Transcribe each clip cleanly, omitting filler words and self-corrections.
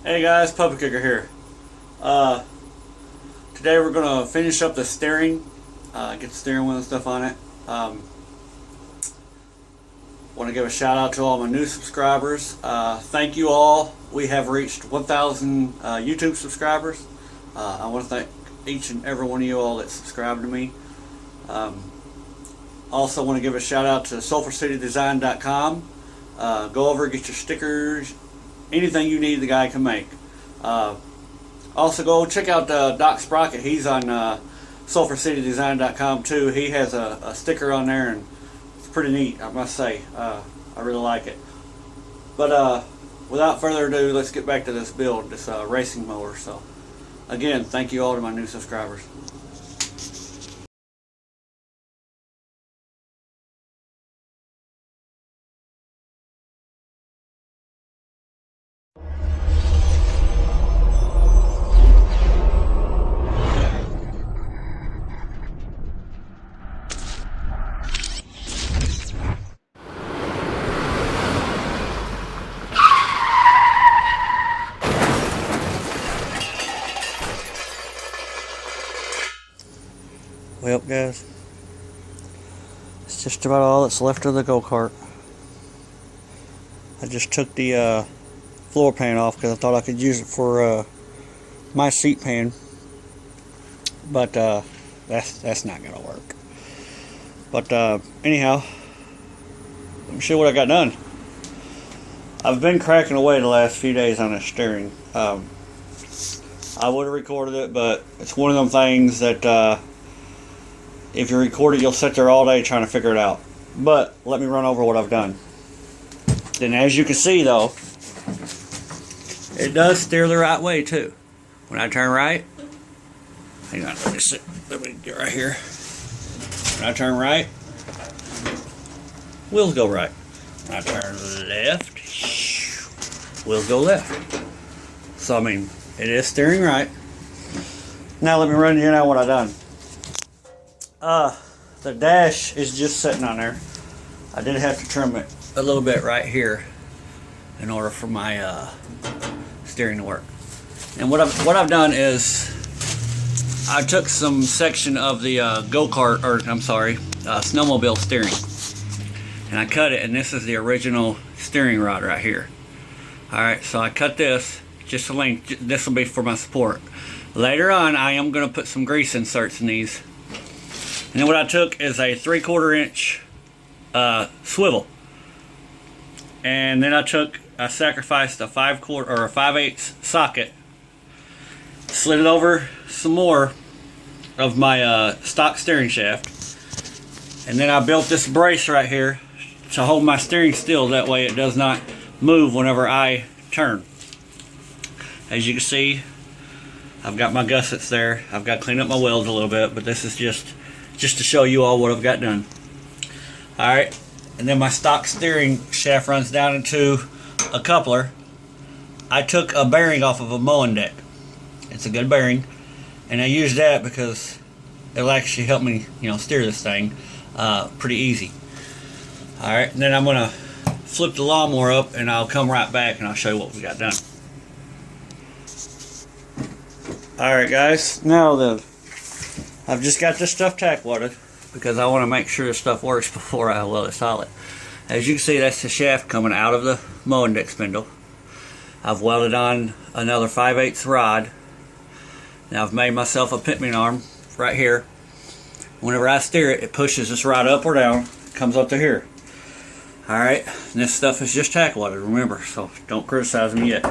Hey guys, Puppy Kicker here. Today we're going to finish up the steering, get the steering wheel and stuff on it. Want to give a shout out to all my new subscribers. Thank you all. We have reached 1,000 YouTube subscribers. I want to thank each and every one of you all that subscribe to me. Also want to give a shout out to SulphurCityDesign.com. Go over, get your stickers, anything you need the guy can make. Also go check out Doc Sprocket. He's on SulphurCityDesign.com too. He has a sticker on there and it's pretty neat, I must say. I really like it. But without further ado, let's get back to this build, this racing mower. So again, thank you all to my new subscribers. Well guys, it's just about all that's left of the go-kart. I just took the floor pan off because I thought I could use it for my seat pan, but that's not gonna work. But anyhow, let me show you what I got done. I've been cracking away the last few days on this steering. I would have recorded it, but it's one of them things that if you record it, you'll sit there all day trying to figure it out. But let me run over what I've done. Then as you can see though, it does steer the right way too. When I turn right, hang on, let me get right here. When I turn right, wheels go right. When I turn left, wheels go left. So I mean, it is steering right. Now let me run you now what I've done. The dash is just sitting on there. I did have to trim it a little bit right here in order for my steering to work. And what I've done is I took some section of the go-kart, or I'm sorry, snowmobile steering, and I cut it, and this is the original steering rod right here. Alright, so I cut this just a length. This will be for my support. Later on I am going to put some grease inserts in these. And then what I took is a 3/4 inch swivel, and then I sacrificed a 5/4 or a 5/8 socket, slid it over some more of my stock steering shaft, and then I built this brace right here to hold my steering still. That way it does not move whenever I turn. As you can see, I've got my gussets there. I've got to clean up my welds a little bit, but this is just to show you all what I've got done. Alright, and then my stock steering shaft runs down into a coupler. I took a bearing off of a mowing deck. It's a good bearing, and I use that because it'll actually help me, steer this thing pretty easy. Alright, and then I'm gonna flip the lawnmower up and I'll come right back and I'll show you what we got done. Alright guys, now then, I've just got this stuff tack welded because I want to make sure this stuff works before I weld it solid. As you can see, that's the shaft coming out of the mowing deck spindle. I've welded on another 5/8 rod. Now I've made myself a pitman arm right here. Whenever I steer it, it pushes this rod up or down, comes up to here. Alright, this stuff is just tack welded, remember, so don't criticize me yet.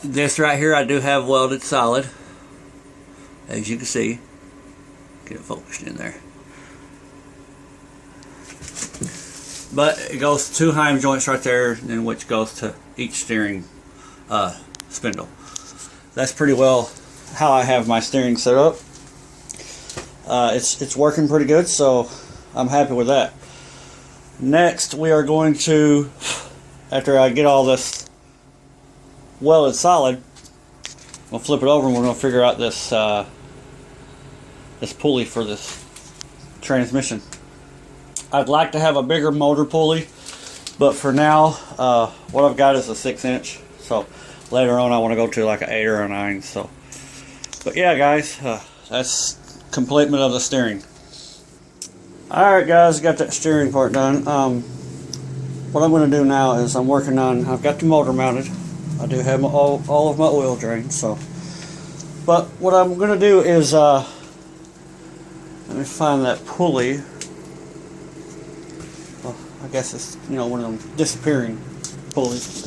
This right here I do have welded solid. As you can see, get it focused in there. But it goes to 2 heim joints right there, and which goes to each steering spindle. That's pretty well how I have my steering set up. It's working pretty good, so I'm happy with that. Next, we are going to, after I get all this welded solid, we'll flip it over and we're going to figure out this this pulley for this transmission. I'd like to have a bigger motor pulley, but for now what I've got is a 6-inch, So later on I want to go to like an 8 or a 9. So, but yeah, guys, that's completement of the steering. Alright guys, got that steering part done. What I'm going to do now is I'm working on, I've got the motor mounted. I do have all of my oil drains. So, but what I'm going to do is let me find that pulley. Well, I guess it's, you know, one of them disappearing pulleys.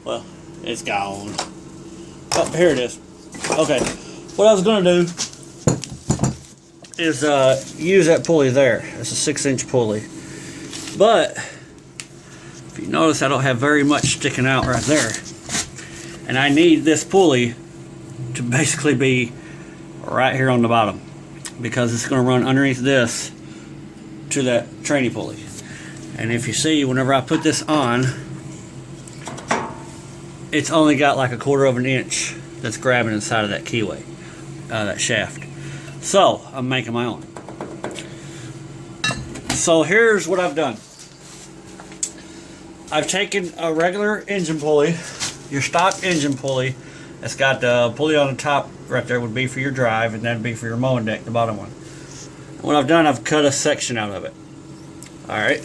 Well, it's gone. Oh, here it is. Okay, what I was going to do is use that pulley there. It's a 6-inch pulley. But if you notice, I don't have very much sticking out right there. And I need this pulley to basically be right here on the bottom, because it's going to run underneath this to that training pulley. And if you see, whenever I put this on, it's only got like 1/4 of an inch that's grabbing inside of that keyway, that shaft. So I'm making my own. So here's what I've done. I've taken a regular engine pulley, your stock engine pulley. It's got the pulley on the top right there, would be for your drive, and that'd be for your mowing deck, the bottom one. And what I've done, I've cut a section out of it. Alright.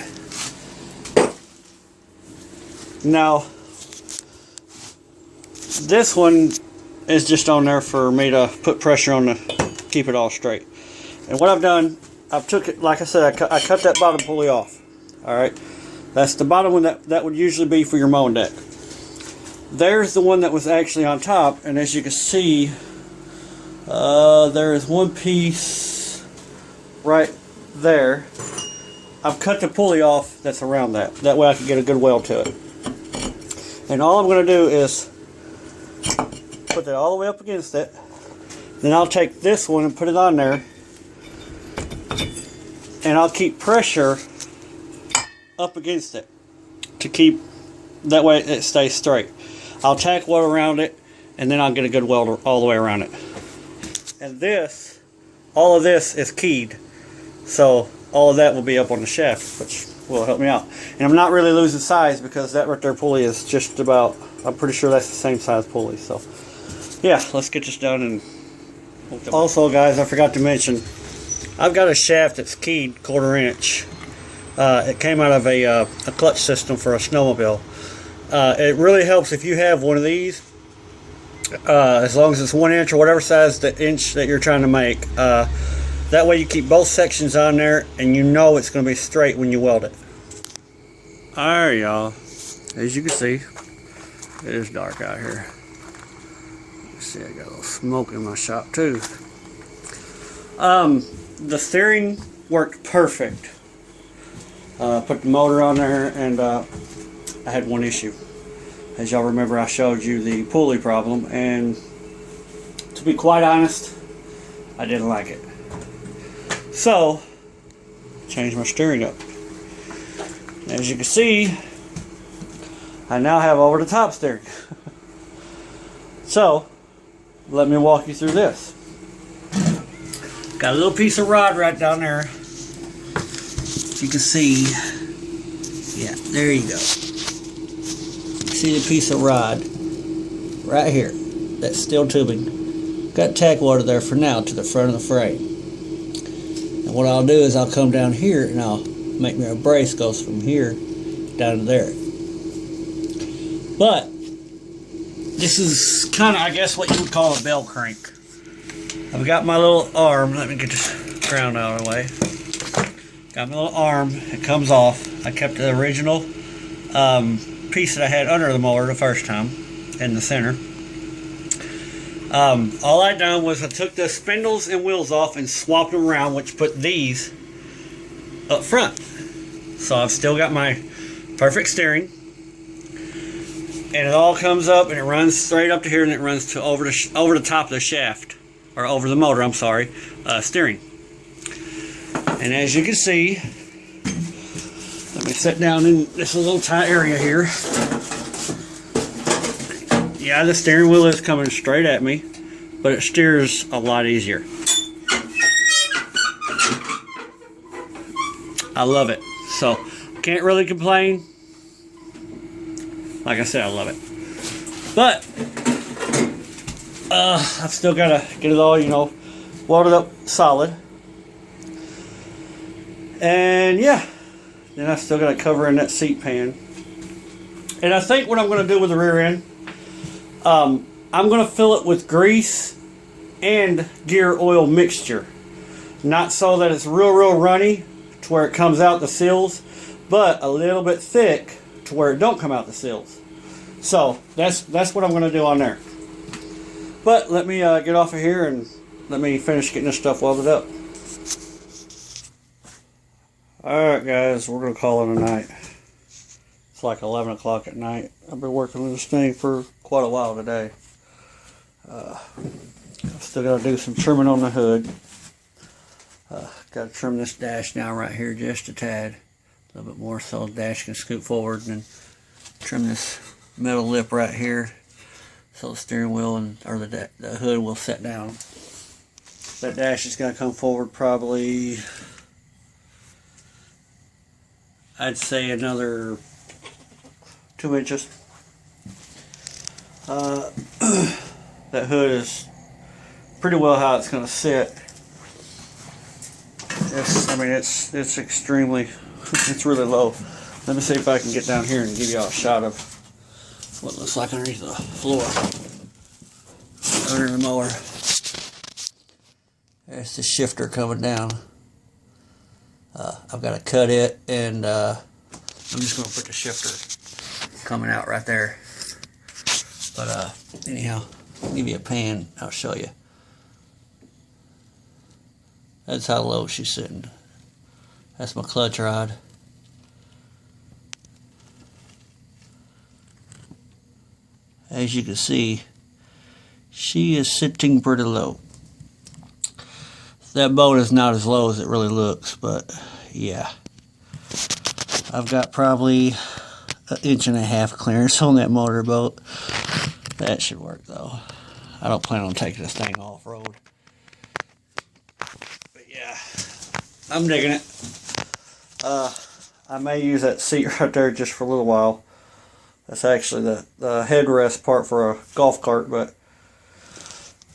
Now, this one is just on there for me to put pressure on to keep it all straight. And what I've done, I've took it, like I said, I cut that bottom pulley off. Alright. That's the bottom one that would usually be for your mowing deck. There's the one that was actually on top, and as you can see, there is one piece right there. I've cut the pulley off that's around that. That way I can get a good weld to it. And all I'm going to do is put that all the way up against it. Then I'll take this one and put it on there, and I'll keep pressure up against it to keep, that way it stays straight. I'll tack weld around it, and then I'll get a good weld all the way around it. And this, all of this is keyed, so all of that will be up on the shaft, which will help me out. And I'm not really losing size, because that right there pulley is just about, I'm pretty sure that's the same size pulley. So yeah, let's get this done. And also guys, I forgot to mention, I've got a shaft that's keyed 1/4 inch. It came out of a clutch system for a snowmobile. It really helps if you have one of these, as long as it's 1 inch or whatever size the inch that you're trying to make. That way you keep both sections on there, and you know it's going to be straight when you weld it. Alright y'all, as you can see, it is dark out here. You see, I got a little smoke in my shop too. The steering worked perfect. Put the motor on there, and I had one issue. As y'all remember, I showed you the pulley problem, and to be quite honest, I didn't like it. So, changed my steering up. As you can see, I now have over the top steering. So, let me walk you through this. Got a little piece of rod right down there. You can see, yeah, there you go. You see the piece of rod right here, that's steel tubing. Got tack water there for now to the front of the frame. And what I'll do is I'll come down here, and I'll make me a brace goes from here down to there. But this is kind of, I guess, what you would call a bell crank. I've got my little arm. Let me get this ground out of the way. Got my little arm, it comes off. I kept the original piece that I had under the mower the first time in the center. All I done was I took the spindles and wheels off and swapped them around, which put these up front. So I've still got my perfect steering, and it all comes up and it runs straight up to here, and it runs to over the top of the shaft, or over the motor, I'm sorry, steering. And as you can see, let me sit down in this little tight area here. Yeah, the steering wheel is coming straight at me, but it steers a lot easier. I love it. So, can't really complain. Like I said, I love it. But I've still got to get it all, you know, welded up solid. And yeah, then I still got to cover in that seat pan. And I think what I'm going to do with the rear end, I'm going to fill it with grease and gear oil mixture. Not so that it's real runny to where it comes out the seals, but a little bit thick to where it don't come out the seals. So that's what I'm going to do on there. But let me get off of here and let me finish getting this stuff welded up. Alright guys, we're going to call it a night. It's like 11 o'clock at night. I've been working with this thing for quite a while today. I've still got to do some trimming on the hood. Got to trim this dash down right here just a tad. A little bit more so the dash can scoot forward, and then trim this metal lip right here so the steering wheel or the hood will set down. That dash is going to come forward probably, I'd say another 2 inches. That hood is pretty well how it's going to sit. It's extremely, it's really low. Let me see if I can get down here and give you all a shot of what it looks like underneath the floor, under the mower. There's the shifter coming down. I've got to cut it, and I'm just going to put the shifter coming out right there. But anyhow, I'll give you a pan. I'll show you. That's how low she's sitting. That's my clutch rod. As you can see, she is sitting pretty low. That boat is not as low as it really looks, but yeah. I've got probably 1.5 inches clearance on that motorboat. That should work though. I don't plan on taking this thing off-road. But yeah, I'm digging it. I may use that seat right there just for a little while. That's actually the headrest part for a golf cart, but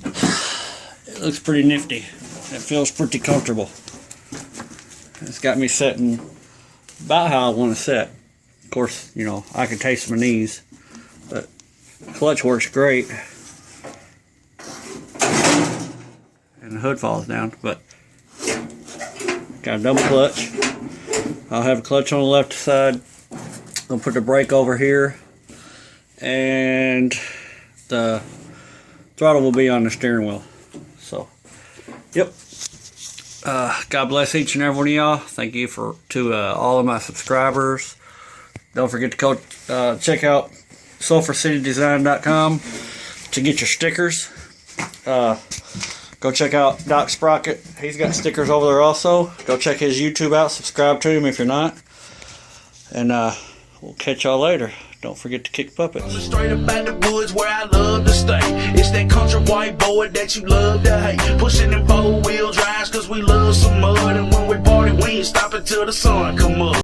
it looks pretty nifty. It feels pretty comfortable. It's got me sitting about how I want to sit. Of course, you know, I can taste my knees, but clutch works great. And the hood falls down, but got a double clutch. I'll have a clutch on the left side. I'll put the brake over here, and the throttle will be on the steering wheel. So, yep. God bless each and every one of y'all. Thank you to all of my subscribers. Don't forget to go check out sulphurcitydesign.com to get your stickers. Go check out Doc Sprocket. He's got stickers over there also. Go check his YouTube out. Subscribe to him if you're not. And we'll catch y'all later. Don't forget to kick puppets. Straight up out the woods where I love to stay. It's that country white boy that you love to hate. Pushing them 4-wheel drives cause we love some mud. And when we party, we ain't stopping till the sun come up.